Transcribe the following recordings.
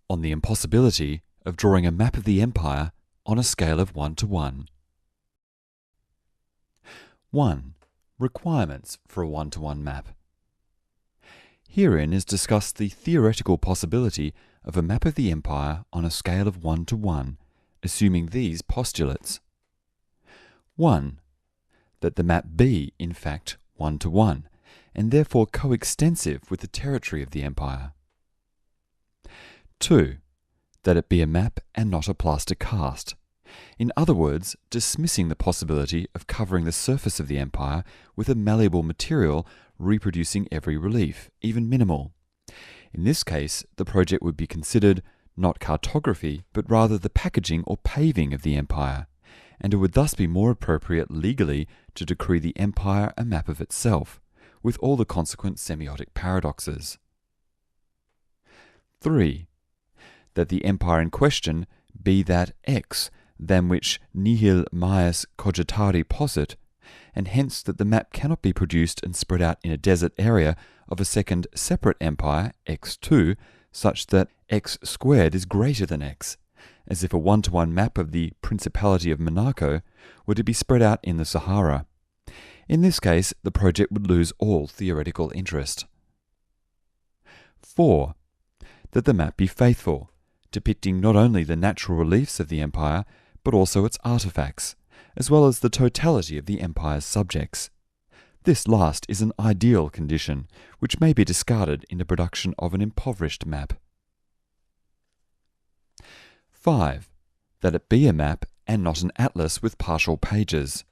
on the impossibility of drawing a map of the empire on a scale of 1 to 1. 1. Requirements for a 1-to-1 map. Herein is discussed the theoretical possibility of a map of the empire on a scale of 1 to 1, assuming these postulates. 1. That the map be, in fact, 1 to 1, and therefore coextensive with the territory of the empire. 2. That it be a map and not a plaster cast. In other words, dismissing the possibility of covering the surface of the empire with a malleable material reproducing every relief, even minimal. In this case, the project would be considered not cartography, but rather the packaging or paving of the empire, and it would thus be more appropriate legally to decree the empire a map of itself, with all the consequent semiotic paradoxes. 3. That the empire in question be that X than which nihil maius cogitari possit, and hence that the map cannot be produced and spread out in a desert area of a second separate empire, x2, such that x squared is greater than x, as if a 1-to-1 map of the Principality of Monaco were to be spread out in the Sahara. In this case, the project would lose all theoretical interest. 4. That the map be faithful, depicting not only the natural reliefs of the empire, but also its artifacts, as well as the totality of the empire's subjects. This last is an ideal condition, which may be discarded in the production of an impoverished map. 5. That it be a map and not an atlas with partial pages.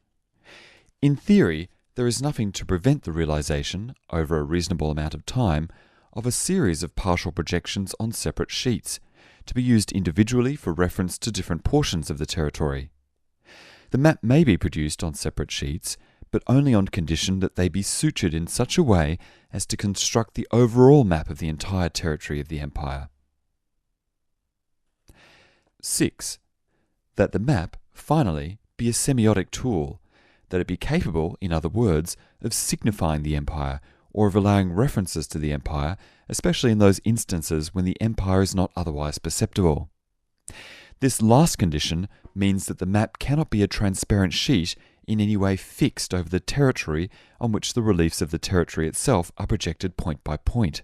In theory, there is nothing to prevent the realization, over a reasonable amount of time, of a series of partial projections on separate sheets, to be used individually for reference to different portions of the territory. The map may be produced on separate sheets, but only on condition that they be sutured in such a way as to construct the overall map of the entire territory of the empire. 6. That the map, finally, be a semiotic tool, that it be capable, in other words, of signifying the empire, or of allowing references to the empire, especially in those instances when the empire is not otherwise perceptible. This last condition means that the map cannot be a transparent sheet in any way fixed over the territory on which the reliefs of the territory itself are projected point by point.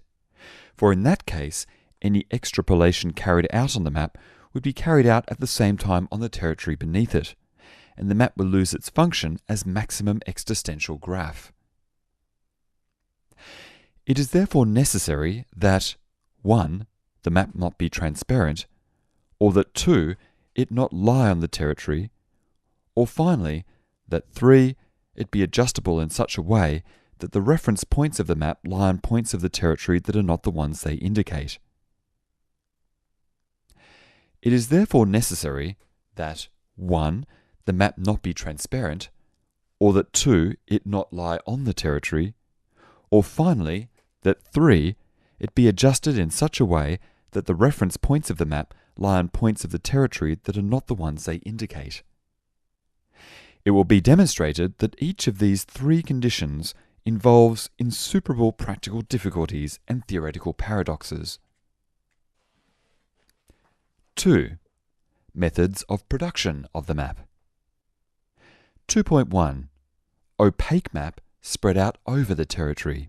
For in that case, any extrapolation carried out on the map would be carried out at the same time on the territory beneath it, and the map will lose its function as maximum existential graph. It is therefore necessary that 1. The map not be transparent, or that 2. It not lie on the territory, or finally, that 3. It be adjustable in such a way that the reference points of the map lie on points of the territory that are not the ones they indicate. It is therefore necessary that 1. The map not be transparent, or that 2. It not lie on the territory, or finally, that 3. It be adjusted in such a way that the reference points of the map lie on points of the territory that are not the ones they indicate. It will be demonstrated that each of these 3 conditions involves insuperable practical difficulties and theoretical paradoxes. 2. Methods of production of the map. 2.1. Opaque map spread out over the territory.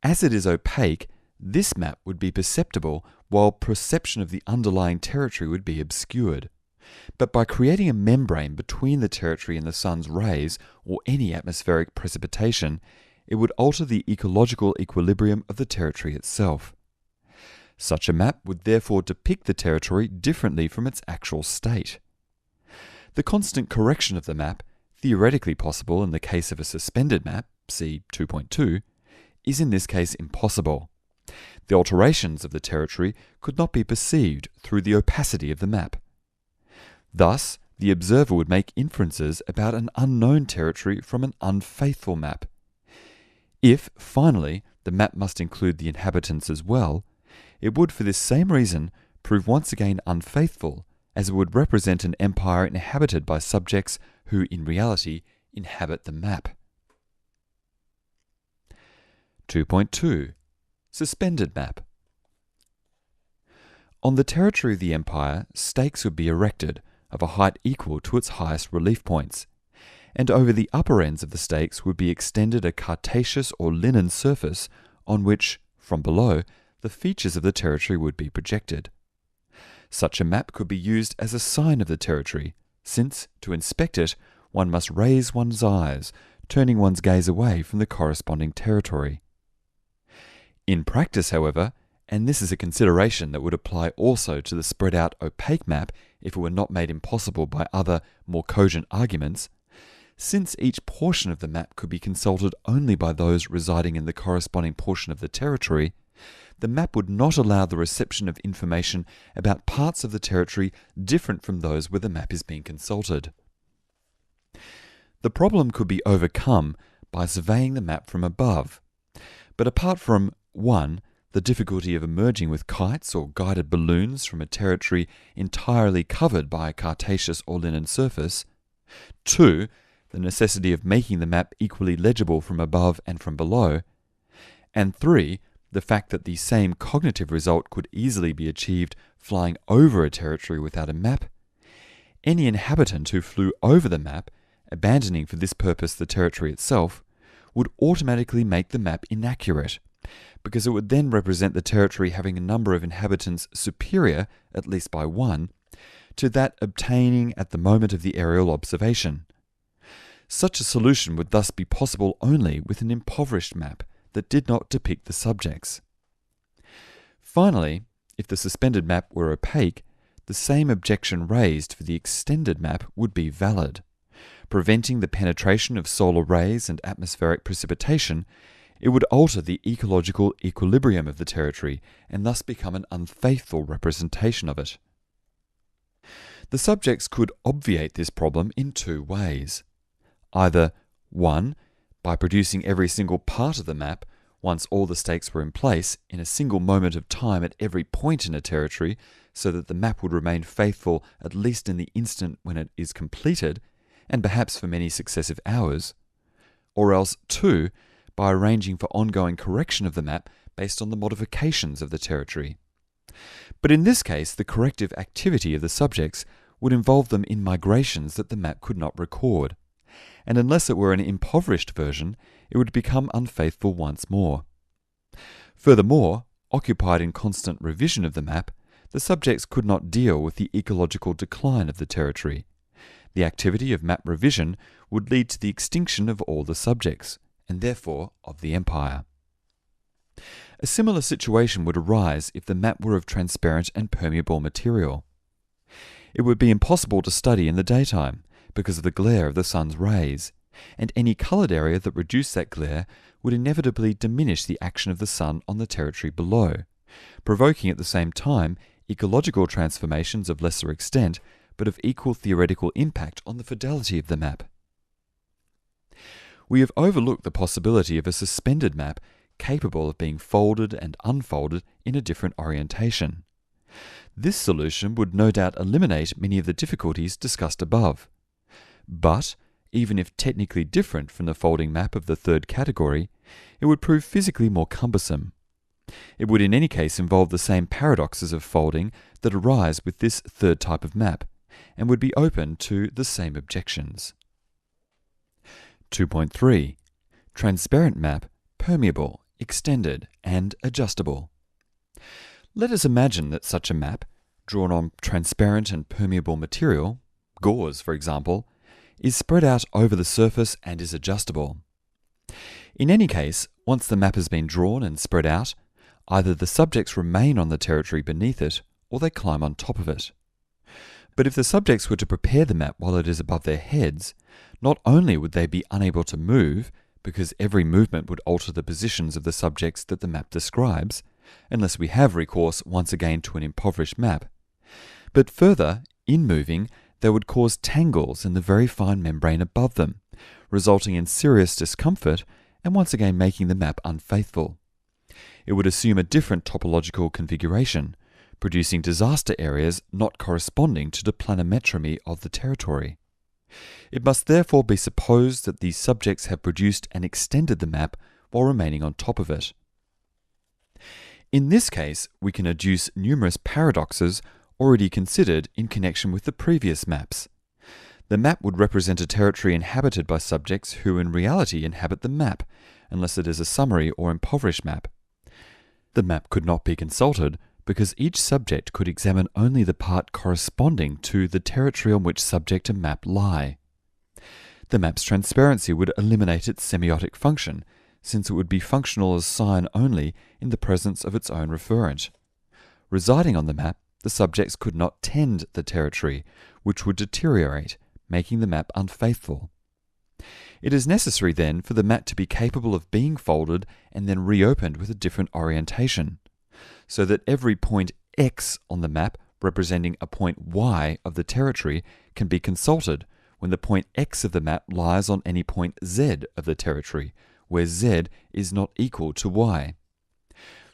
As it is opaque, this map would be perceptible while perception of the underlying territory would be obscured. But by creating a membrane between the territory and the sun's rays or any atmospheric precipitation, it would alter the ecological equilibrium of the territory itself. Such a map would therefore depict the territory differently from its actual state. The constant correction of the map, theoretically possible in the case of a suspended map, see 2.2, is in this case impossible. The alterations of the territory could not be perceived through the opacity of the map. Thus, the observer would make inferences about an unknown territory from an unfaithful map. If, finally, the map must include the inhabitants as well, it would for this same reason prove once again unfaithful, as it would represent an empire inhabited by subjects who in reality inhabit the map. 2.2. Suspended map, On the territory of the empire, stakes would be erected of a height equal to its highest relief points, and over the upper ends of the stakes would be extended a cartasious or linen surface on which, from below, the features of the territory would be projected. Such a map could be used as a sign of the territory, since, to inspect it, one must raise one's eyes, turning one's gaze away from the corresponding territory. In practice, however, and this is a consideration that would apply also to the spread-out opaque map if it were not made impossible by other, more cogent arguments, since each portion of the map could be consulted only by those residing in the corresponding portion of the territory, the map would not allow the reception of information about parts of the territory different from those where the map is being consulted. The problem could be overcome by surveying the map from above, but apart from 1. The difficulty of emerging with kites or guided balloons from a territory entirely covered by a cartasious or linen surface, 2. The necessity of making the map equally legible from above and from below, and 3. The fact that the same cognitive result could easily be achieved flying over a territory without a map, any inhabitant who flew over the map, abandoning for this purpose the territory itself, would automatically make the map inaccurate, because it would then represent the territory having a number of inhabitants superior, at least by 1, to that obtaining at the moment of the aerial observation. Such a solution would thus be possible only with an impoverished map that did not depict the subjects. Finally, if the suspended map were opaque, the same objection raised for the extended map would be valid. Preventing the penetration of solar rays and atmospheric precipitation, it would alter the ecological equilibrium of the territory and thus become an unfaithful representation of it. The subjects could obviate this problem in 2 ways. Either 1. By producing every single part of the map, once all the stakes were in place, in a single moment of time at every point in a territory, so that the map would remain faithful at least in the instant when it is completed, and perhaps for many successive hours. Or else 2. By arranging for ongoing correction of the map based on the modifications of the territory. But in this case, the corrective activity of the subjects would involve them in migrations that the map could not record, and unless it were an impoverished version, it would become unfaithful once more. Furthermore, occupied in constant revision of the map, the subjects could not deal with the ecological decline of the territory. The activity of map revision would lead to the extinction of all the subjects, and therefore of the empire. A similar situation would arise if the map were of transparent and permeable material. It would be impossible to study in the daytime because of the glare of the sun's rays, and any coloured area that reduced that glare would inevitably diminish the action of the sun on the territory below, provoking at the same time ecological transformations of lesser extent but of equal theoretical impact on the fidelity of the map. We have overlooked the possibility of a suspended map capable of being folded and unfolded in a different orientation. This solution would no doubt eliminate many of the difficulties discussed above. But, even if technically different from the folding map of the 3rd category, it would prove physically more cumbersome. It would in any case involve the same paradoxes of folding that arise with this 3rd type of map, and would be open to the same objections. 2.3. Transparent map, permeable, extended, and adjustable. Let us imagine that such a map, drawn on transparent and permeable material, gauze for example, is spread out over the surface and is adjustable. In any case, once the map has been drawn and spread out, either the subjects remain on the territory beneath it, or they climb on top of it. But if the subjects were to prepare the map while it is above their heads, not only would they be unable to move, because every movement would alter the positions of the subjects that the map describes, unless we have recourse once again to an impoverished map, but further, in moving, they would cause tangles in the very fine membrane above them, resulting in serious discomfort and once again making the map unfaithful. It would assume a different topological configuration, producing disaster areas not corresponding to the planimetry of the territory. It must therefore be supposed that these subjects have produced and extended the map while remaining on top of it. In this case, we can adduce numerous paradoxes already considered in connection with the previous maps. The map would represent a territory inhabited by subjects who in reality inhabit the map, unless it is a summary or impoverished map. The map could not be consulted because each subject could examine only the part corresponding to the territory on which subject and map lie. The map's transparency would eliminate its semiotic function, since it would be functional as sign only in the presence of its own referent. Residing on the map, the subjects could not tend the territory, which would deteriorate, making the map unfaithful. It is necessary then for the map to be capable of being folded and then reopened with a different orientation, so that every point X on the map representing a point Y of the territory can be consulted when the point X of the map lies on any point Z of the territory, where Z is not equal to Y.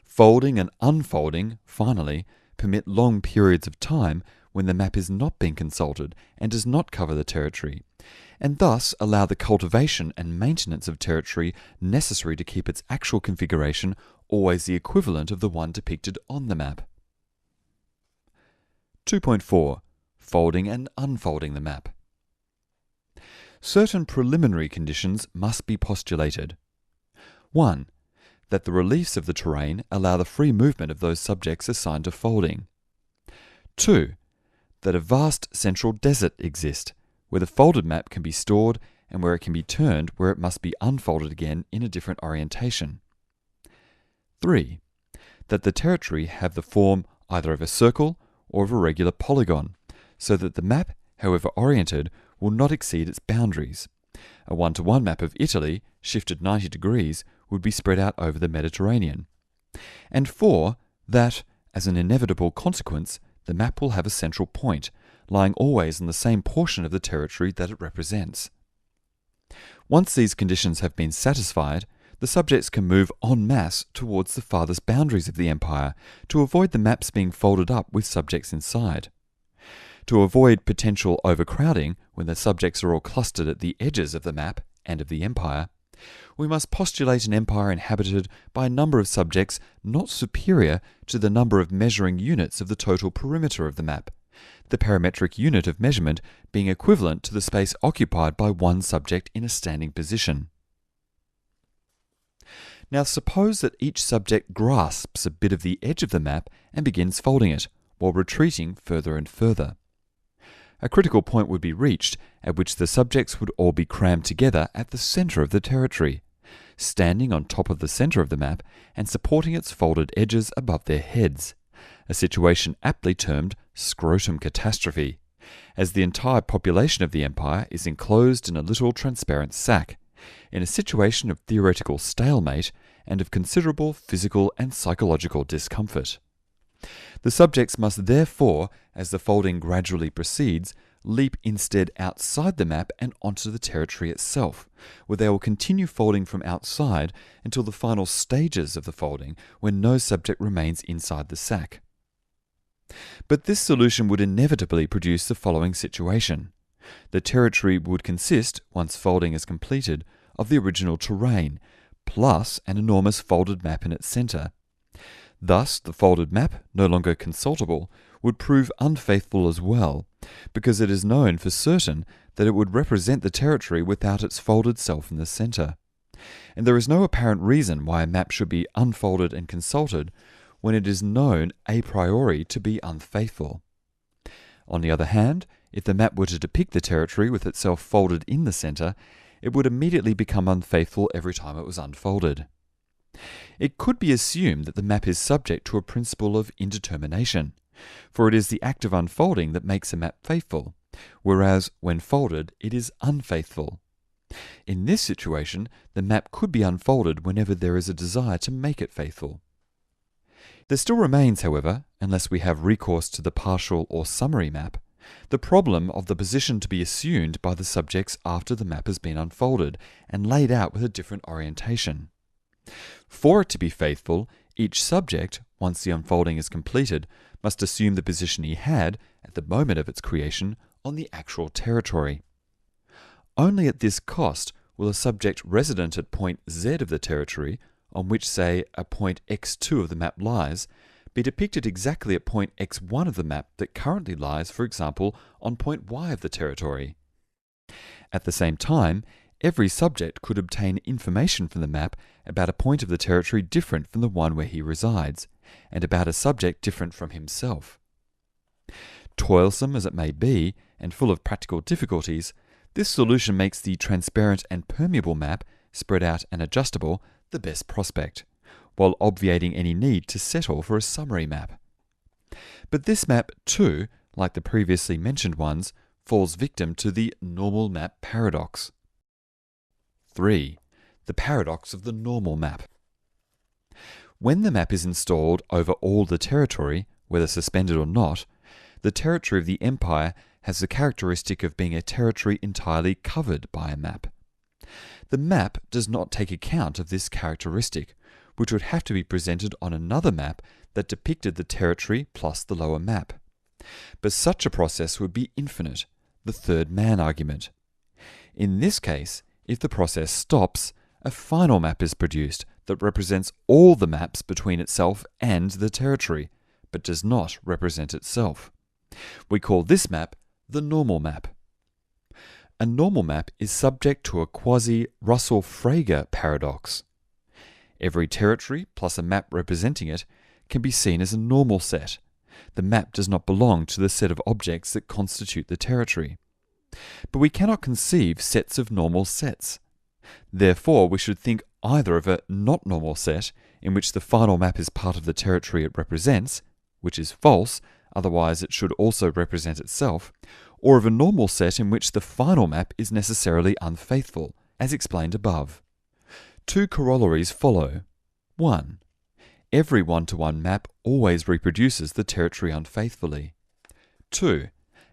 Folding and unfolding, finally, permit long periods of time when the map is not being consulted and does not cover the territory, and thus allow the cultivation and maintenance of territory necessary to keep its actual configuration always the equivalent of the one depicted on the map. 2.4. Folding and unfolding the map. Certain preliminary conditions must be postulated. 1. That the reliefs of the terrain allow the free movement of those subjects assigned to folding. 2. That a vast central desert exists, where the folded map can be stored and where it can be turned where it must be unfolded again in a different orientation. 3. That the territory have the form either of a circle or of a regular polygon, so that the map, however oriented, will not exceed its boundaries. A one-to-one map of Italy, shifted 90 degrees, would be spread out over the Mediterranean. And 4. That, as an inevitable consequence, the map will have a central point, lying always on the same portion of the territory that it represents. Once these conditions have been satisfied, the subjects can move en masse towards the farthest boundaries of the empire to avoid the maps being folded up with subjects inside. To avoid potential overcrowding when the subjects are all clustered at the edges of the map and of the empire, we must postulate an empire inhabited by a number of subjects not superior to the number of measuring units of the total perimeter of the map, the parametric unit of measurement being equivalent to the space occupied by one subject in a standing position. Now suppose that each subject grasps a bit of the edge of the map and begins folding it, while retreating further and further. A critical point would be reached at which the subjects would all be crammed together at the centre of the territory, standing on top of the centre of the map and supporting its folded edges above their heads, a situation aptly termed scrotum catastrophe, as the entire population of the empire is enclosed in a little transparent sack, in a situation of theoretical stalemate and of considerable physical and psychological discomfort. The subjects must therefore, as the folding gradually proceeds, leap instead outside the map and onto the territory itself, where they will continue folding from outside until the final stages of the folding, when no subject remains inside the sack. But this solution would inevitably produce the following situation. The territory would consist, once folding is completed, of the original terrain, plus an enormous folded map in its centre. Thus, the folded map, no longer consultable, would prove unfaithful as well, because it is known for certain that it would represent the territory without its folded self in the centre. And there is no apparent reason why a map should be unfolded and consulted when it is known a priori to be unfaithful. On the other hand, if the map were to depict the territory with itself folded in the centre, it would immediately become unfaithful every time it was unfolded. It could be assumed that the map is subject to a principle of indetermination, for it is the act of unfolding that makes a map faithful, whereas when folded it is unfaithful. In this situation, the map could be unfolded whenever there is a desire to make it faithful. There still remains, however, unless we have recourse to the partial or summary map, the problem of the position to be assumed by the subjects after the map has been unfolded and laid out with a different orientation. For it to be faithful, each subject, once the unfolding is completed, must assume the position he had, at the moment of its creation, on the actual territory. Only at this cost will a subject resident at point Z of the territory, on which, say, a point x2 of the map lies, be depicted exactly at point x1 of the map that currently lies, for example, on point y of the territory. At the same time, every subject could obtain information from the map about a point of the territory different from the one where he resides, and about a subject different from himself. Toilsome as it may be, and full of practical difficulties, this solution makes the transparent and permeable map, spread out and adjustable, the best prospect, while obviating any need to settle for a summary map. But this map, too, like the previously mentioned ones, falls victim to the normal map paradox. 3. The paradox of the normal map. When the map is installed over all the territory, whether suspended or not, the territory of the empire has the characteristic of being a territory entirely covered by a map. The map does not take account of this characteristic, which would have to be presented on another map that depicted the territory plus the lower map. But such a process would be infinite, the third man argument. In this case, if the process stops, a final map is produced that represents all the maps between itself and the territory, but does not represent itself. We call this map the normal map. A normal map is subject to a quasi-Russell-Frager paradox. Every territory plus a map representing it can be seen as a normal set. The map does not belong to the set of objects that constitute the territory. But we cannot conceive sets of normal sets. Therefore, we should think either of a not normal set, in which the final map is part of the territory it represents, which is false, otherwise it should also represent itself, or of a normal set in which the final map is necessarily unfaithful, as explained above. Two corollaries follow. 1. Every one-to-one map always reproduces the territory unfaithfully. 2.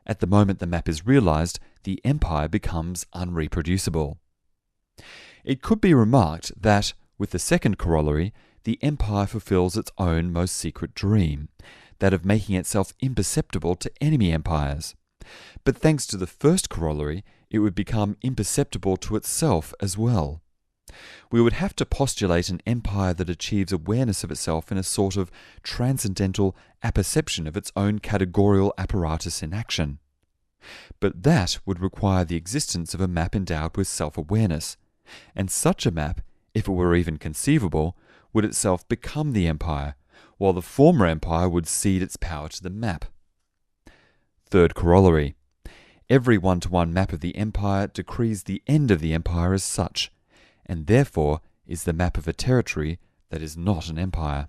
At the moment the map is realized, the empire becomes unreproducible. It could be remarked that, with the second corollary, the empire fulfills its own most secret dream, that of making itself imperceptible to enemy empires. But thanks to the first corollary, it would become imperceptible to itself as well. We would have to postulate an empire that achieves awareness of itself in a sort of transcendental apperception of its own categorical apparatus in action. But that would require the existence of a map endowed with self-awareness, and such a map, if it were even conceivable, would itself become the empire, while the former empire would cede its power to the map. Third corollary. Every one-to-one map of the empire decrees the end of the empire as such, and therefore is the map of a territory that is not an empire.